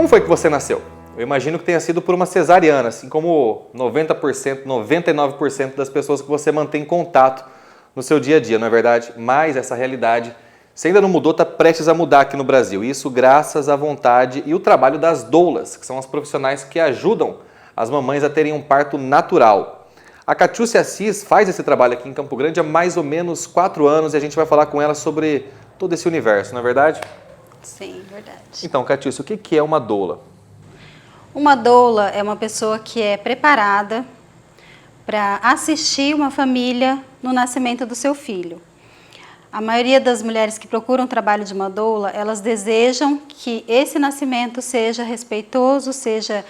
Como foi que você nasceu? Eu imagino que tenha sido por uma cesariana, assim como 90%, 99% das pessoas que você mantém contato no seu dia a dia, não é verdade? Mas essa realidade, se ainda não mudou, está prestes a mudar aqui no Brasil. Isso graças à vontade e o trabalho das doulas, que são as profissionais que ajudam as mamães a terem um parto natural. A Catiúcia Assis faz esse trabalho aqui em Campo Grande há mais ou menos 4 anos e a gente vai falar com ela sobre todo esse universo, não é verdade? Sim, verdade. Então, Catiúcia, o que é uma doula? Uma doula é uma pessoa que é preparada para assistir uma família no nascimento do seu filho. A maioria das mulheres que procuram o trabalho de uma doula, elas desejam que esse nascimento seja respeitoso, seja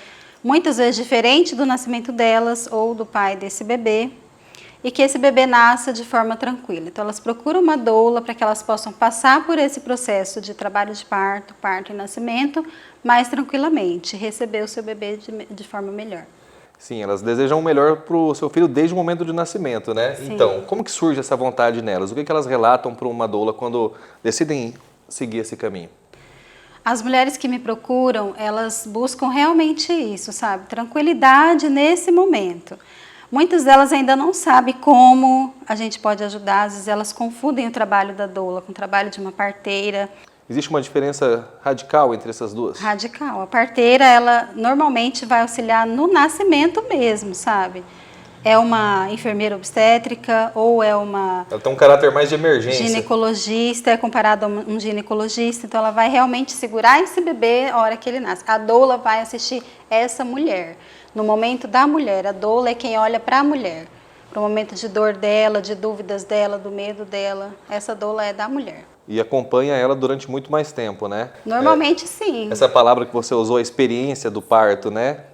muitas vezes diferente do nascimento delas ou do pai desse bebê, e que esse bebê nasça de forma tranquila. Então elas procuram uma doula para que elas possam passar por esse processo de trabalho de parto, parto e nascimento mais tranquilamente, receber o seu bebê de forma melhor. Sim, elas desejam o melhor para o seu filho desde o momento de nascimento, né? Sim. Então, como que surge essa vontade nelas? O que elas relatam para uma doula quando decidem seguir esse caminho? As mulheres que me procuram, elas buscam realmente isso, sabe? Tranquilidade nesse momento. Muitas delas ainda não sabem como a gente pode ajudar, às vezes elas confundem o trabalho da doula com o trabalho de uma parteira. Existe uma diferença radical entre essas duas? Radical. A parteira, ela normalmente vai auxiliar no nascimento mesmo, sabe? É uma enfermeira obstétrica ou é uma Ela tem um caráter mais de emergência. ginecologista, é comparado a um ginecologista, então ela vai realmente segurar esse bebê a hora que ele nasce. A doula vai assistir essa mulher. No momento da mulher, a doula é quem olha para a mulher. Para o momento de dor dela, de dúvidas dela, do medo dela, essa doula é da mulher. E acompanha ela durante muito mais tempo, né? Normalmente sim. Essa palavra que você usou, a experiência do parto, né?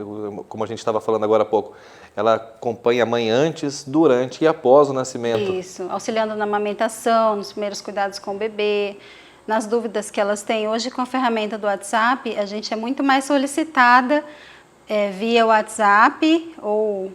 Como a gente estava falando agora há pouco. Ela acompanha a mãe antes, durante e após o nascimento. Isso, auxiliando na amamentação, nos primeiros cuidados com o bebê, nas dúvidas que elas têm. Hoje, com a ferramenta do WhatsApp, a gente é muito mais solicitada via WhatsApp ou...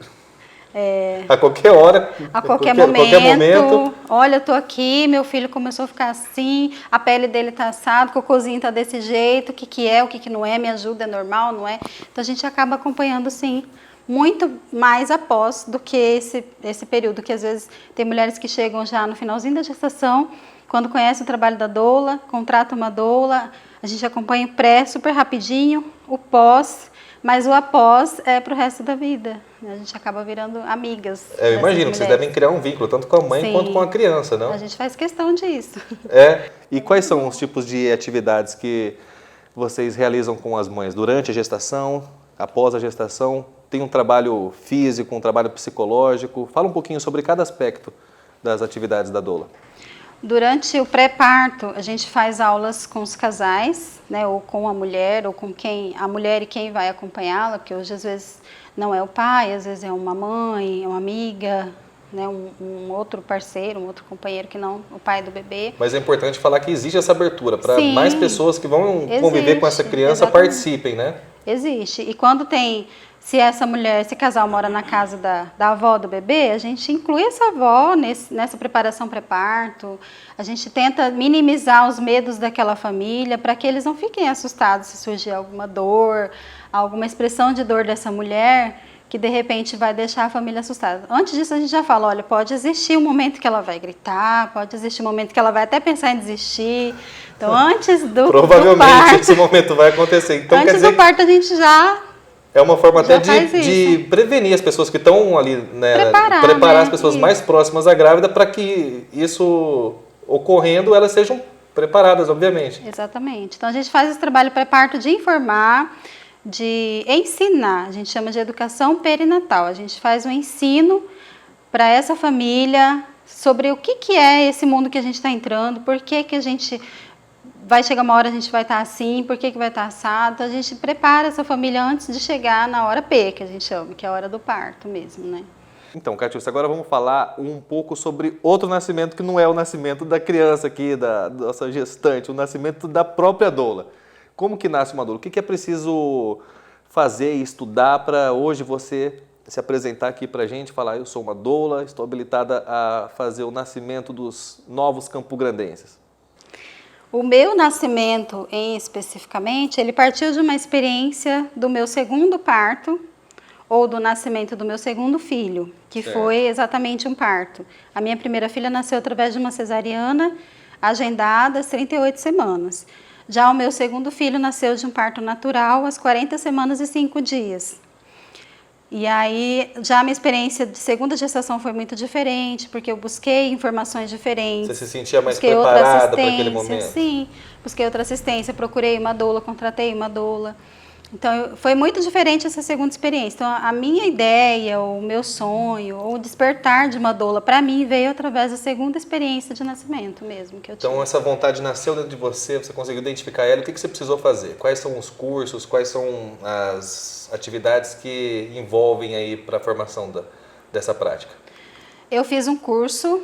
A qualquer hora, a qualquer momento. Olha, eu tô aqui, meu filho começou a ficar assim, a pele dele tá assada, o cocôzinho tá desse jeito, o que é, o que não é, me ajuda, é normal, não é? Então a gente acaba acompanhando sim, muito mais após do que esse período, que às vezes tem mulheres que chegam já no finalzinho da gestação, quando conhecem o trabalho da doula, contratam uma doula, a gente acompanha o pré super rapidinho, o pós, mas o após é para o resto da vida. A gente acaba virando amigas. Eu imagino que vocês devem criar um vínculo, tanto com a mãe quanto com a criança, não? A gente faz questão disso. E quais são os tipos de atividades que vocês realizam com as mães durante a gestação, após a gestação? Tem um trabalho físico, um trabalho psicológico? Fala um pouquinho sobre cada aspecto das atividades da doula. Durante o pré-parto, a gente faz aulas com os casais, né, ou com a mulher, ou com a mulher e quem vai acompanhá-la, porque hoje às vezes não é o pai, às vezes é uma mãe, é uma amiga, né, um outro parceiro, um outro companheiro que não o pai do bebê. Mas é importante falar que existe essa abertura para mais pessoas que vão conviver com essa criança participem, né? Existe. E quando se essa mulher, esse casal mora na casa da avó do bebê, a gente inclui essa avó nessa preparação pré-parto, a gente tenta minimizar os medos daquela família para que eles não fiquem assustados se surgir alguma dor, alguma expressão de dor dessa mulher que de repente vai deixar a família assustada. Antes disso a gente já fala, olha, pode existir um momento que ela vai gritar, pode existir um momento que ela vai até pensar em desistir. Então antes do Provavelmente esse momento vai acontecer. Então, antes do parto a gente já... É uma forma até de prevenir as pessoas que estão ali, né? Preparar as pessoas mais próximas à grávida para que isso ocorrendo, elas sejam preparadas, obviamente. Exatamente. Então a gente faz esse trabalho pré-parto de informar, de ensinar, a gente chama de educação perinatal. A gente faz um ensino para essa família sobre o que é esse mundo que a gente está entrando, por que a gente... vai chegar uma hora a gente vai estar assim, por que vai estar assado? A gente prepara essa família antes de chegar na hora P, que a gente chama, que é a hora do parto mesmo, né? Então, Catiúcia, agora vamos falar um pouco sobre outro nascimento que não é o nascimento da criança aqui, da nossa gestante, o nascimento da própria doula. Como que nasce uma doula? O que é preciso fazer e estudar para hoje você se apresentar aqui para a gente, falar, eu sou uma doula, estou habilitada a fazer o nascimento dos novos campograndenses? O meu nascimento, especificamente, ele partiu de uma experiência do meu segundo parto, ou do nascimento do meu segundo filho, que foi exatamente um parto. A minha primeira filha nasceu através de uma cesariana, agendada às 38 semanas. Já o meu segundo filho nasceu de um parto natural, às 40 semanas e 5 dias. E aí, já a minha experiência de segunda gestação foi muito diferente, porque eu busquei informações diferentes. Você se sentia mais busquei preparada para aquele momento? Sim, busquei outra assistência, procurei uma doula, contratei uma doula. Então, foi muito diferente essa segunda experiência. Então, a minha ideia, o meu sonho, o despertar de uma doula, para mim, veio através da segunda experiência de nascimento mesmo que eu tive. Então, essa vontade nasceu dentro de você, você conseguiu identificar ela. O que você precisou fazer? Quais são os cursos, quais são as atividades que envolvem aí para a formação dessa prática? Eu fiz um curso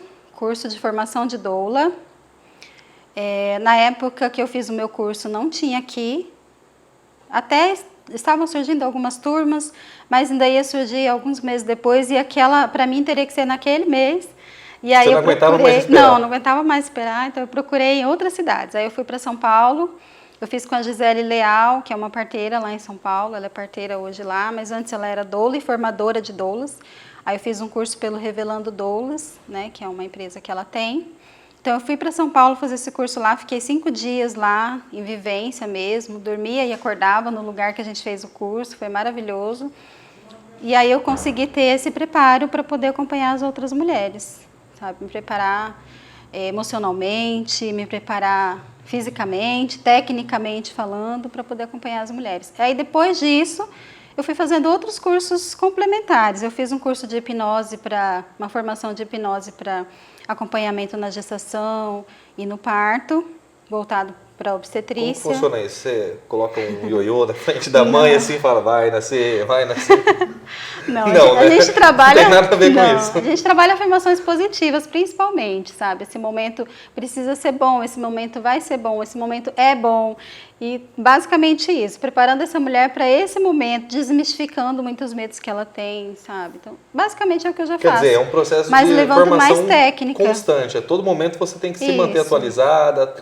de formação de doula. Na época que eu fiz o meu curso, não tinha aqui. Até estavam surgindo algumas turmas, mas ainda ia surgir alguns meses depois, e aquela, para mim, teria que ser naquele mês. E aí Você não aguentava mais esperar? Não aguentava mais esperar, então eu procurei em outras cidades. Aí eu fui para São Paulo, eu fiz com a Gisele Leal, que é uma parteira lá em São Paulo, ela é parteira hoje lá, mas antes ela era doula e formadora de doulas. Aí eu fiz um curso pelo Revelando Doulas, né, que é uma empresa que ela tem. Então, eu fui para São Paulo fazer esse curso lá, fiquei 5 dias lá, em vivência mesmo, dormia e acordava no lugar que a gente fez o curso, foi maravilhoso. E aí eu consegui ter esse preparo para poder acompanhar as outras mulheres, sabe? Me preparar emocionalmente, me preparar fisicamente, tecnicamente falando, para poder acompanhar as mulheres. Aí, depois disso, eu fui fazendo outros cursos complementares. Eu fiz um curso de hipnose, uma formação de hipnose para acompanhamento na gestação e no parto, voltado para a obstetrícia. Como funciona isso? Você coloca um ioiô na frente da mãe assim e fala, vai nascer, vai nascer. Não, Não, a gente trabalha. Não tem nada a ver com isso. A gente trabalha afirmações positivas, principalmente, sabe? Esse momento precisa ser bom, esse momento vai ser bom, esse momento é bom. E basicamente isso, preparando essa mulher para esse momento, desmistificando muitos medos que ela tem, sabe? Então, basicamente é o que eu já faço. Quer dizer, é um processo mas de levando formação mais técnica constante. A todo momento você tem que se manter atualizada,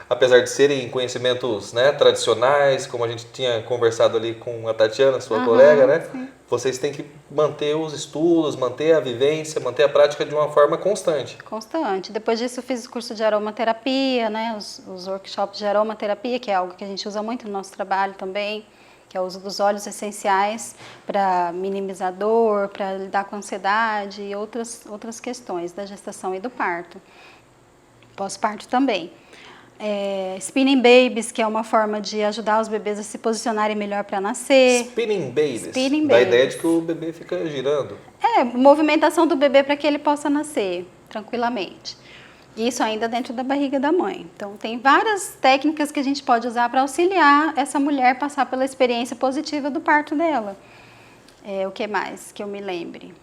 apesar de serem conhecimentos, né, tradicionais, como a gente tinha conversado ali com a Tatiana, sua colega, né? Sim. Vocês têm que manter os estudos, manter a vivência, manter a prática de uma forma constante. Constante. Depois disso eu fiz o curso de aromaterapia, né? Os workshops de aromaterapia, que é algo que a gente usa muito no nosso trabalho também, que é o uso dos óleos essenciais para minimizar dor, para lidar com ansiedade e outras questões da gestação e do parto. Pós-parto também. Spinning Babies, que é uma forma de ajudar os bebês a se posicionarem melhor para nascer. Spinning Babies? Spinning Dá a Babies. ideia de que o bebê fica girando. Movimentação do bebê para que ele possa nascer tranquilamente. Isso ainda dentro da barriga da mãe. Então, tem várias técnicas que a gente pode usar para auxiliar essa mulher a passar pela experiência positiva do parto dela. O que mais que eu me lembre?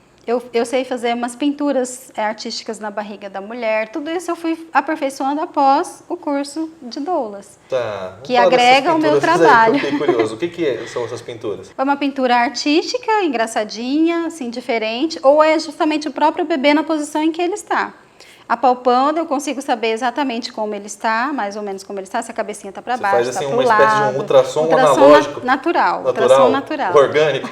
Eu sei fazer umas pinturas artísticas na barriga da mulher. Tudo isso eu fui aperfeiçoando após o curso de doulas. Tá. Que agrega ao meu trabalho. Eu fiquei curioso. O que são essas pinturas? É uma pintura artística, engraçadinha, assim, diferente, ou é justamente o próprio bebê na posição em que ele está. Apalpando, eu consigo saber exatamente como ele está, mais ou menos como ele está, se a cabecinha está para baixo, está para o lado. Você faz assim uma espécie de um ultrassom analógico? Natural. Ultrassom natural. Orgânico?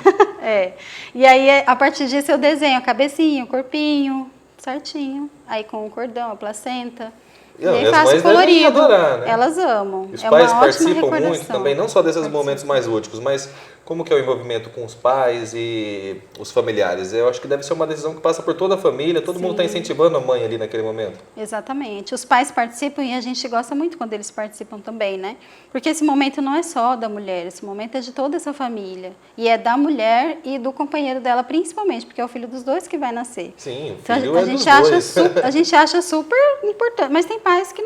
E aí, a partir disso, eu desenho a cabecinha, o corpinho, certinho. Aí com o cordão, a placenta. E aí faço colorido. Adorar, né? Elas amam. Os pais participam muito também, não só desses momentos mais lúdicos, mas como que é o envolvimento com os pais e os familiares? Eu acho que deve ser uma decisão que passa por toda a família, todo mundo está incentivando a mãe ali naquele momento. Exatamente. Os pais participam e a gente gosta muito quando eles participam também, né? Porque esse momento não é só da mulher, esse momento é de toda essa família. E é da mulher e do companheiro dela, principalmente, porque é o filho dos dois que vai nascer. Sim, o então, filho é dos dois. A gente acha super importante, mas tem pais que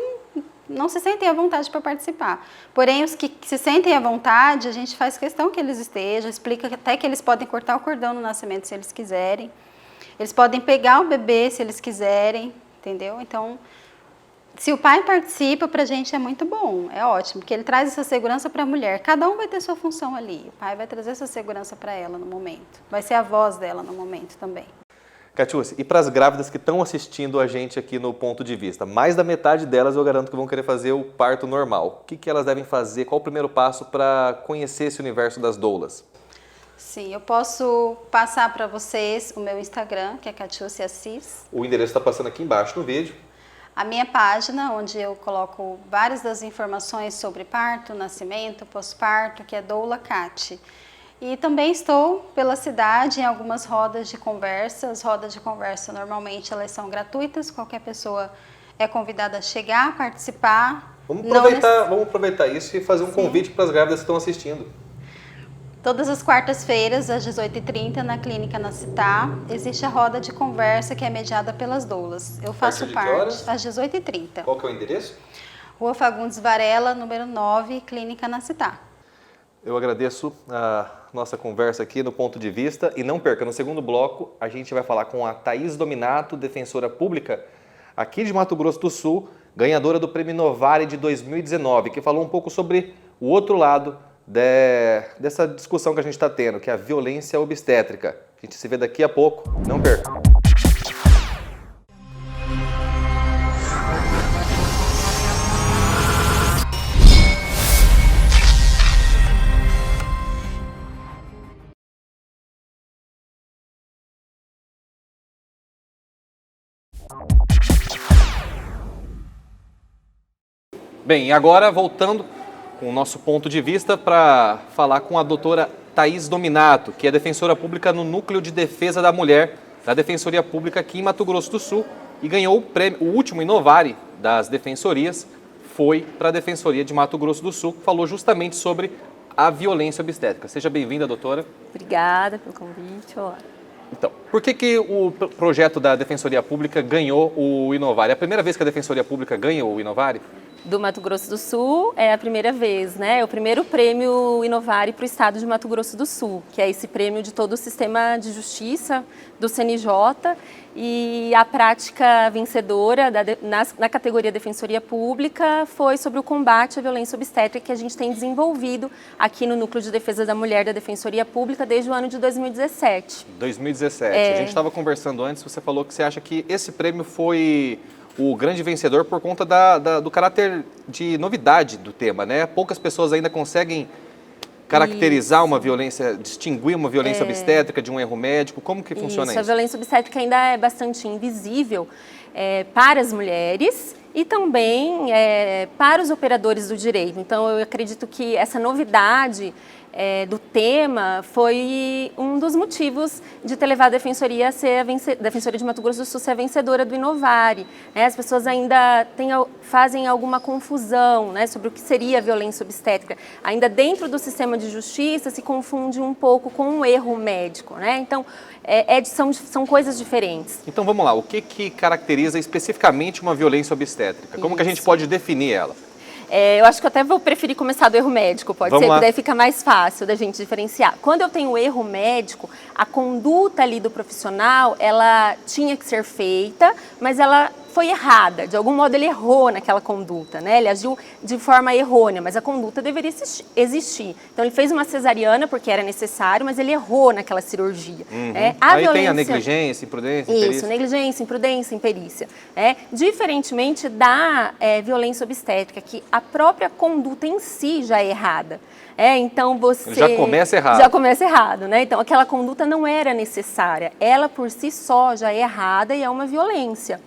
não se sentem à vontade para participar. Porém, os que se sentem à vontade, a gente faz questão que eles estejam, explica até que eles podem cortar o cordão no nascimento se eles quiserem. Eles podem pegar o bebê se eles quiserem, entendeu? Então, se o pai participa, para a gente é muito bom, é ótimo, porque ele traz essa segurança para a mulher. Cada um vai ter sua função ali. O pai vai trazer essa segurança para ela no momento. Vai ser a voz dela no momento também. Catiúcia, e para as grávidas que estão assistindo a gente aqui no Ponto de Vista, mais da metade delas eu garanto que vão querer fazer o parto normal. O que elas devem fazer? Qual o primeiro passo para conhecer esse universo das doulas? Sim, eu posso passar para vocês o meu Instagram, que é Catiúcia Assis. O endereço está passando aqui embaixo no vídeo. A minha página, onde eu coloco várias das informações sobre parto, nascimento, pós-parto, que é Doula Cati. E também estou pela cidade em algumas rodas de conversa. As rodas de conversa normalmente elas são gratuitas, qualquer pessoa é convidada a chegar, participar. Vamos aproveitar isso e fazer um convite para as grávidas que estão assistindo. Todas as quartas-feiras, às 18h30, na Clínica Nascitá, existe a roda de conversa que é mediada pelas doulas. Eu faço parte às 18h30. Qual que é o endereço? Rua Fagundes Varela, número 9, Clínica Nascitá. Eu agradeço a nossa conversa aqui no Ponto de Vista e não perca, no segundo bloco a gente vai falar com a Thaís Dominato, defensora pública aqui de Mato Grosso do Sul, ganhadora do Prêmio Inovari de 2019, que falou um pouco sobre o outro lado dessa discussão que a gente está tendo, que é a violência obstétrica. A gente se vê daqui a pouco, não perca. Bem, e agora voltando com o nosso ponto de vista para falar com a doutora Thaís Dominato, que é defensora pública no Núcleo de Defesa da Mulher da Defensoria Pública aqui em Mato Grosso do Sul e ganhou o prêmio, o último Inovari das defensorias foi para a Defensoria de Mato Grosso do Sul, que falou justamente sobre a violência obstétrica. Seja bem-vinda, doutora. Obrigada pelo convite. Olá. Então, por que o projeto da Defensoria Pública ganhou o Inovari? É a primeira vez que a Defensoria Pública ganha o Inovari? Do Mato Grosso do Sul é a primeira vez, né? É o primeiro prêmio Inovari para o estado de Mato Grosso do Sul, que é esse prêmio de todo o sistema de justiça do CNJ, e a prática vencedora na categoria Defensoria Pública foi sobre o combate à violência obstétrica que a gente tem desenvolvido aqui no Núcleo de Defesa da Mulher da Defensoria Pública desde o ano de 2017. 2017. A gente estava conversando antes, você falou que você acha que esse prêmio foi o grande vencedor por conta do caráter de novidade do tema, né? Poucas pessoas ainda conseguem caracterizar uma violência, distinguir uma violência obstétrica de um erro médico. Como que funciona isso? A violência obstétrica ainda é bastante invisível para as mulheres e também para os operadores do direito. Então, eu acredito que essa novidade do tema foi um dos motivos de ter levado a Defensoria Defensoria de Mato Grosso do Sul ser a vencedora do Inovari. As pessoas ainda fazem alguma confusão, né, sobre o que seria a violência obstétrica. Ainda dentro do sistema de justiça se confunde um pouco com um erro médico, né? Então, são coisas diferentes. Então vamos lá, o que caracteriza especificamente uma violência obstétrica? Como que a gente pode definir ela? Eu acho que eu até vou preferir começar do erro médico, pode ser, que daí fica mais fácil da gente diferenciar. Quando eu tenho erro médico, a conduta ali do profissional, ela tinha que ser feita, mas ela foi errada. De algum modo ele errou naquela conduta, né? Ele agiu de forma errônea, mas a conduta deveria existir. Então ele fez uma cesariana porque era necessário, mas ele errou naquela cirurgia. Aí tem a negligência, imprudência, imperícia. Isso, negligência, imprudência, imperícia. Diferentemente da violência obstétrica, que a própria conduta em si já é errada. Então você... Já começa errado. Já começa errado, né? Então aquela conduta não era necessária. Ela por si só já é errada e é uma violência.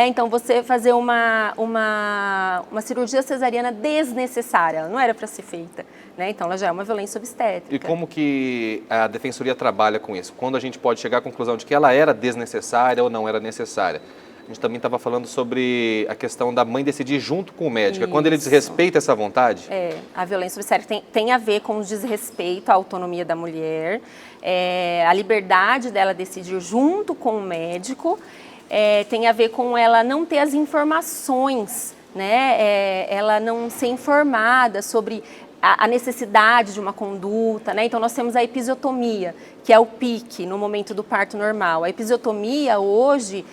Então você fazer uma cirurgia cesariana desnecessária, ela não era para ser feita, né? Então ela já é uma violência obstétrica. E como que a Defensoria trabalha com isso? Quando a gente pode chegar à conclusão de que ela era desnecessária ou não era necessária? A gente também estava falando sobre a questão da mãe decidir junto com o médico. Quando ele desrespeita essa vontade? A violência obstétrica tem a ver com o desrespeito à autonomia da mulher, a liberdade dela decidir junto com o médico, tem a ver com ela não ter as informações, né? Ela não ser informada sobre a necessidade de uma conduta, né? Então nós temos a episiotomia, que é o pique no momento do parto normal. A episiotomia hoje,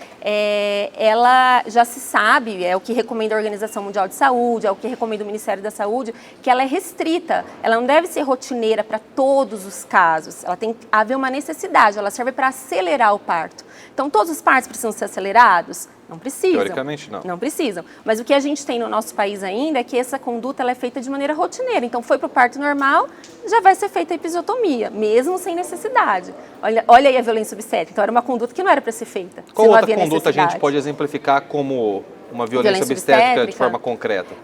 ela já se sabe, é o que recomenda a Organização Mundial de Saúde, é o que recomenda o Ministério da Saúde, que ela é restrita, ela não deve ser rotineira para todos os casos, ela tem que haver uma necessidade, ela serve para acelerar o parto. Então, todos os partos precisam ser acelerados? Não precisam. Teoricamente, não. Não precisam. Mas o que a gente tem no nosso país ainda é que essa conduta ela é feita de maneira rotineira. Então, foi para o parto normal, já vai ser feita a episiotomia, mesmo sem necessidade. Olha aí a violência obstétrica. Então, era uma conduta que não era para ser feita. Qual outra conduta a gente pode exemplificar como uma violência obstétrica de forma concreta?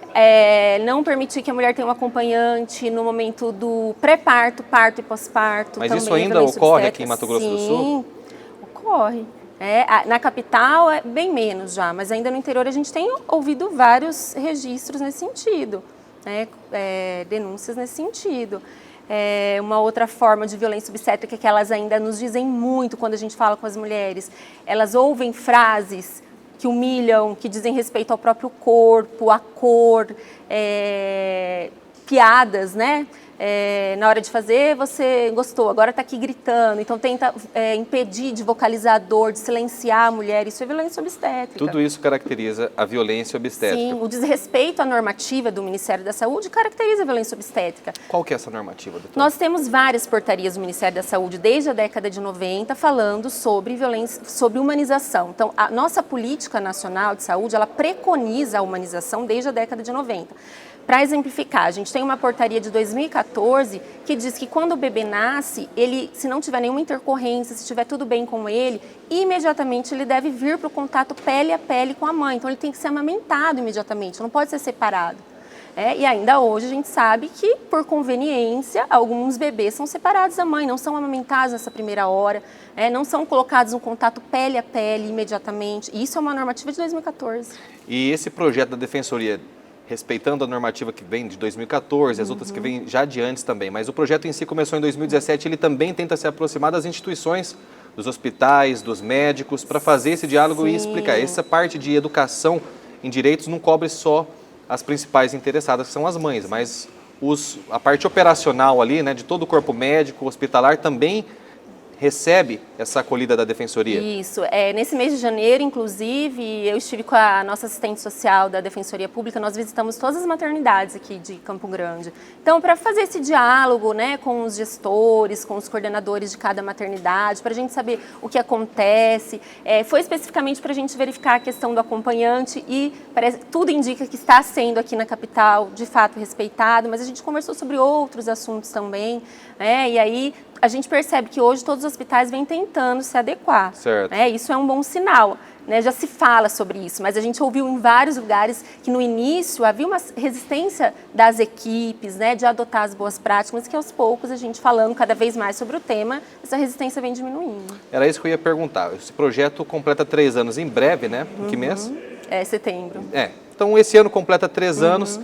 Não permitir que a mulher tenha um acompanhante no momento do pré-parto, parto e pós-parto. Mas isso ainda ocorre aqui em Mato Grosso do Sul? Sim, ocorre. Na capital é bem menos já, mas ainda no interior a gente tem ouvido vários registros nesse sentido, né? Denúncias nesse sentido. Uma outra forma de violência obstétrica que elas ainda nos dizem muito quando a gente fala com as mulheres, elas ouvem frases que humilham, que dizem respeito ao próprio corpo, à cor, piadas, né? Na hora de fazer, você gostou, agora está aqui gritando, então tenta impedir de vocalizar a dor, de silenciar a mulher, isso é violência obstétrica. Tudo isso caracteriza a violência obstétrica. Sim, o desrespeito à normativa do Ministério da Saúde caracteriza a violência obstétrica. Qual que é essa normativa, doutora? Nós temos várias portarias do Ministério da Saúde desde a década de 90 falando sobre violência, sobre humanização. Então, a nossa política nacional de saúde, ela preconiza a humanização desde a década de 90. Para exemplificar, a gente tem uma portaria de 2014 que diz que quando o bebê nasce, ele, se não tiver nenhuma intercorrência, se estiver tudo bem com ele, imediatamente ele deve vir para o contato pele a pele com a mãe. Então ele tem que ser amamentado imediatamente, não pode ser separado. E ainda hoje a gente sabe que, por conveniência, alguns bebês são separados da mãe, não são amamentados nessa primeira hora, não são colocados no contato pele a pele imediatamente. Isso é uma normativa de 2014. E esse projeto da Defensoria, respeitando a normativa que vem de 2014, as outras que vêm já de antes também, mas o projeto em si começou em 2017, ele também tenta se aproximar das instituições, dos hospitais, dos médicos, para fazer esse diálogo. Sim. E explicar. Essa parte de educação em direitos não cobre só as principais interessadas, que são as mães, mas a parte operacional ali, né, de todo o corpo médico, hospitalar, também recebe essa acolhida da Defensoria? Isso. Nesse mês de janeiro, inclusive, eu estive com a nossa assistente social da Defensoria Pública, nós visitamos todas as maternidades aqui de Campo Grande. Então, para fazer esse diálogo, né, com os gestores, com os coordenadores de cada maternidade, para a gente saber o que acontece, foi especificamente para a gente verificar a questão do acompanhante e tudo indica que está sendo aqui na capital, de fato, respeitado, mas a gente conversou sobre outros assuntos também, né, e aí a gente percebe que hoje todos os hospitais vêm tentando se adequar. Certo. Isso é um bom sinal. Né? Já se fala sobre isso, mas a gente ouviu em vários lugares que no início havia uma resistência das equipes, né, de adotar as boas práticas, mas que aos poucos a gente falando cada vez mais sobre o tema, essa resistência vem diminuindo. Era isso que eu ia perguntar. Esse projeto completa 3 anos em breve, né? Em que mês? Setembro. Então esse ano completa 3 anos.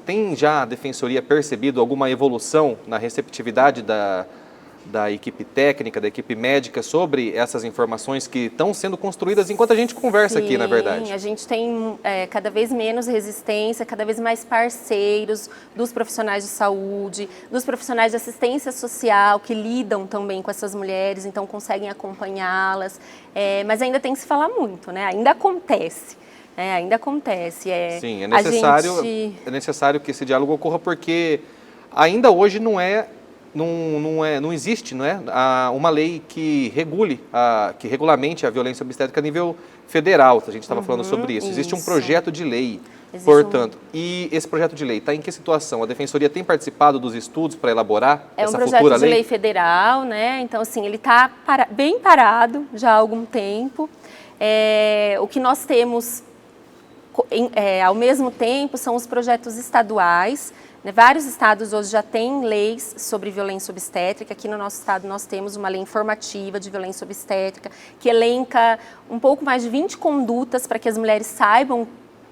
Tem já a Defensoria percebido alguma evolução na receptividade da equipe técnica, da equipe médica sobre essas informações que estão sendo construídas enquanto a gente conversa? Sim, aqui, na verdade? A gente tem cada vez menos resistência, cada vez mais parceiros dos profissionais de saúde, dos profissionais de assistência social que lidam também com essas mulheres, então conseguem acompanhá-las, mas ainda tem que se falar muito, né? Ainda acontece. Ainda acontece. Sim, é necessário que esse diálogo ocorra porque ainda hoje não existe, não é, uma lei que regulamente a violência obstétrica a nível federal. A gente estava falando sobre isso. Existe um projeto de lei, portanto. E esse projeto de lei está em que situação? A Defensoria tem participado dos estudos para elaborar essa futura lei? É um projeto de lei federal, né? Então, assim, ele está bem parado já há algum tempo. O que nós temos ao mesmo tempo são os projetos estaduais. Vários estados hoje já têm leis sobre violência obstétrica. Aqui no nosso estado nós temos uma lei informativa de violência obstétrica que elenca um pouco mais de 20 condutas para que as mulheres saibam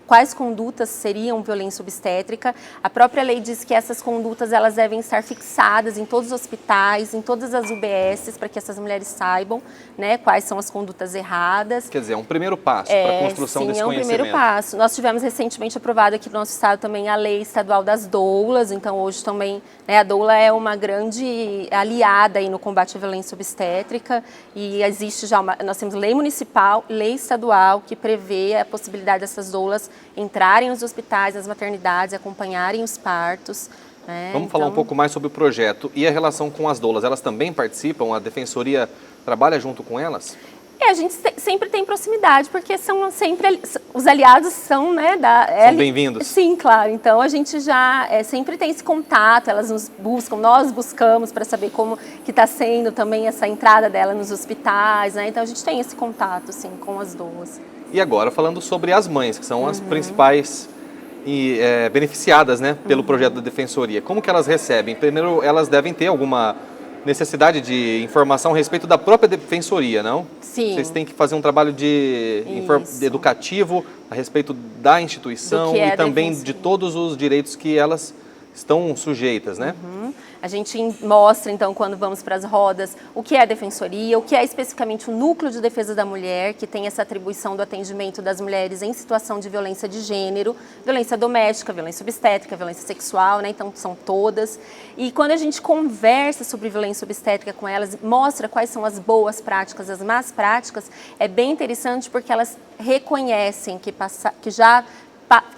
quais condutas seriam violência obstétrica. A própria lei diz que essas condutas elas devem estar fixadas em todos os hospitais, em todas as UBSs, para que essas mulheres saibam, né, quais são as condutas erradas. Quer dizer, é um primeiro passo para a construção desse conhecimento. Sim, é um primeiro passo. Nós tivemos recentemente aprovado aqui no nosso estado também a lei estadual das doulas, então hoje também, né, a doula é uma grande aliada aí no combate à violência obstétrica e existe já nós temos lei municipal, lei estadual que prevê a possibilidade dessas doulas entrarem nos hospitais, nas maternidades, acompanharem os partos. Vamos falar um pouco mais sobre o projeto e a relação com as doulas. Elas também participam? A Defensoria trabalha junto com elas? A gente sempre tem proximidade, porque são sempre, os aliados são, né, são bem-vindos. Sim, claro. Então a gente já sempre tem esse contato, elas nos buscam, nós buscamos para saber como que está sendo também essa entrada dela nos hospitais, né? Então a gente tem esse contato, sim, com as doulas. E agora falando sobre as mães, que são as principais beneficiadas, né, pelo projeto da Defensoria. Como que elas recebem? Primeiro, elas devem ter alguma necessidade de informação a respeito da própria Defensoria, não? Sim. Vocês têm que fazer um trabalho de educativo a respeito da instituição e também de todos os direitos que elas estão sujeitas, né? A gente mostra, então, quando vamos para as rodas, o que é a Defensoria, o que é especificamente o Núcleo de Defesa da Mulher, que tem essa atribuição do atendimento das mulheres em situação de violência de gênero, violência doméstica, violência obstétrica, violência sexual, né? Então, são todas. E quando a gente conversa sobre violência obstétrica com elas, mostra quais são as boas práticas, as más práticas, é bem interessante porque elas reconhecem que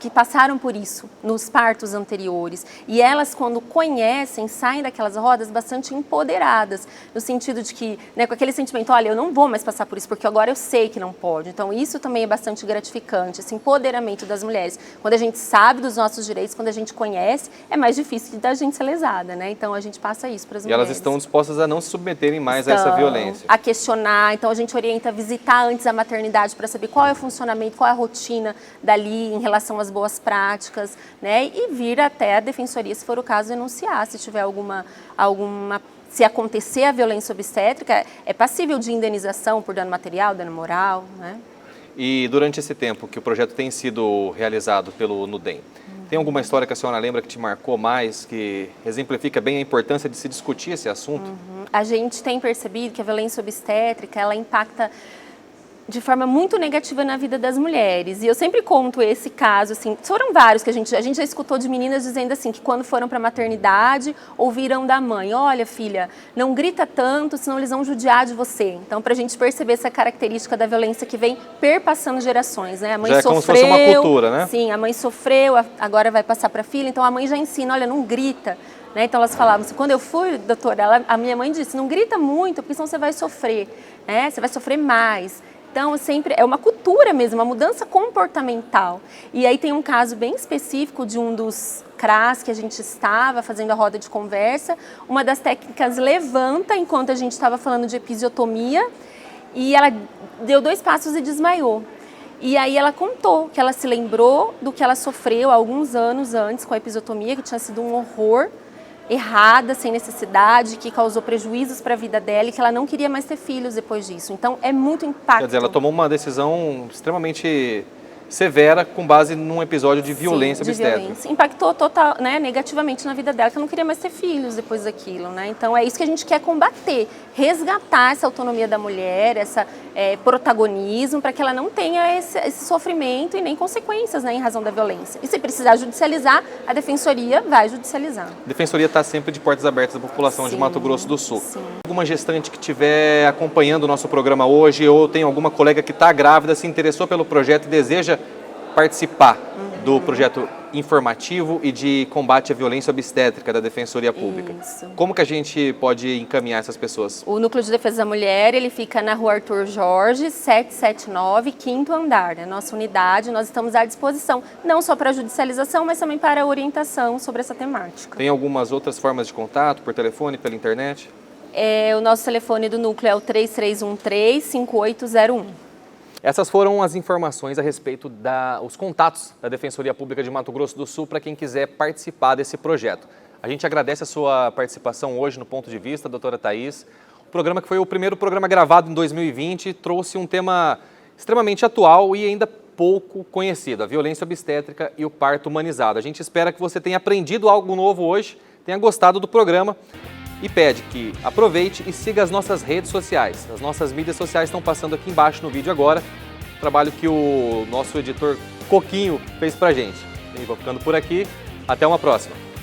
passaram por isso nos partos anteriores. E elas, quando conhecem, saem daquelas rodas bastante empoderadas, no sentido de que, né, com aquele sentimento, olha, eu não vou mais passar por isso, porque agora eu sei que não pode. Então, isso também é bastante gratificante, esse empoderamento das mulheres. Quando a gente sabe dos nossos direitos, quando a gente conhece, é mais difícil da gente ser lesada, né? Então, a gente passa isso para as mulheres. E elas estão dispostas a não se submeterem mais a essa violência. A questionar, então a gente orienta a visitar antes a maternidade para saber qual é o funcionamento, qual é a rotina dali em relação às boas práticas, né? E vir até a Defensoria, se for o caso, denunciar, se tiver se acontecer a violência obstétrica, é passível de indenização por dano material, dano moral, né? E durante esse tempo que o projeto tem sido realizado pelo NUDEM, tem alguma história que a senhora lembra que te marcou mais, que exemplifica bem a importância de se discutir esse assunto? A gente tem percebido que a violência obstétrica, ela impacta de forma muito negativa na vida das mulheres. E eu sempre conto esse caso, assim, foram vários que a gente já escutou de meninas dizendo assim, que quando foram para a maternidade, ouviram da mãe, olha filha, não grita tanto, senão eles vão judiar de você. Então, para a gente perceber essa característica da violência que vem perpassando gerações, né? A mãe já sofreu, como se fosse uma cultura, né? Sim, a mãe sofreu, agora vai passar para a filha, então a mãe já ensina, olha, não grita. Né? Então elas falavam assim, quando eu fui, doutora, a minha mãe disse, não grita muito, porque senão você vai sofrer, né? Você vai sofrer mais. Então, sempre é uma cultura mesmo, uma mudança comportamental. E aí tem um caso bem específico de um dos CRAS que a gente estava fazendo a roda de conversa. Uma das técnicas levanta enquanto a gente estava falando de episiotomia e ela deu 2 passos e desmaiou. E aí ela contou que ela se lembrou do que ela sofreu alguns anos antes com a episiotomia, que tinha sido um horror, errada, sem necessidade, que causou prejuízos para a vida dela e que ela não queria mais ter filhos depois disso. Então, é muito impacto. Quer dizer, ela tomou uma decisão extremamente severa com base num episódio de violência obstétrica. Violência. Impactou total, né, negativamente na vida dela, que ela não queria mais ter filhos depois daquilo, né? Então é isso que a gente quer combater, resgatar essa autonomia da mulher, esse protagonismo, para que ela não tenha esse sofrimento e nem consequências, né, em razão da violência. E se precisar judicializar, a Defensoria vai judicializar. A Defensoria está sempre de portas abertas da população de Mato Grosso do Sul. Sim. Alguma gestante que estiver acompanhando o nosso programa hoje ou tem alguma colega que está grávida, se interessou pelo projeto e deseja participar do projeto informativo e de combate à violência obstétrica da Defensoria Pública. Isso. Como que a gente pode encaminhar essas pessoas? O Núcleo de Defesa da Mulher, ele fica na Rua Arthur Jorge, 779, 5º andar, né? Nossa unidade. Nós estamos à disposição, não só para judicialização, mas também para orientação sobre essa temática. Tem algumas outras formas de contato, por telefone, pela internet? O nosso telefone do núcleo é o 3313-5801. Essas foram as informações a respeito dos contatos da Defensoria Pública de Mato Grosso do Sul para quem quiser participar desse projeto. A gente agradece a sua participação hoje no Ponto de Vista, doutora Thaís. O programa que foi o primeiro programa gravado em 2020 trouxe um tema extremamente atual e ainda pouco conhecido, a violência obstétrica e o parto humanizado. A gente espera que você tenha aprendido algo novo hoje, tenha gostado do programa e pede que aproveite e siga as nossas redes sociais. As nossas mídias sociais estão passando aqui embaixo no vídeo agora. Trabalho que o nosso editor Coquinho fez pra gente. E vou ficando por aqui. Até uma próxima.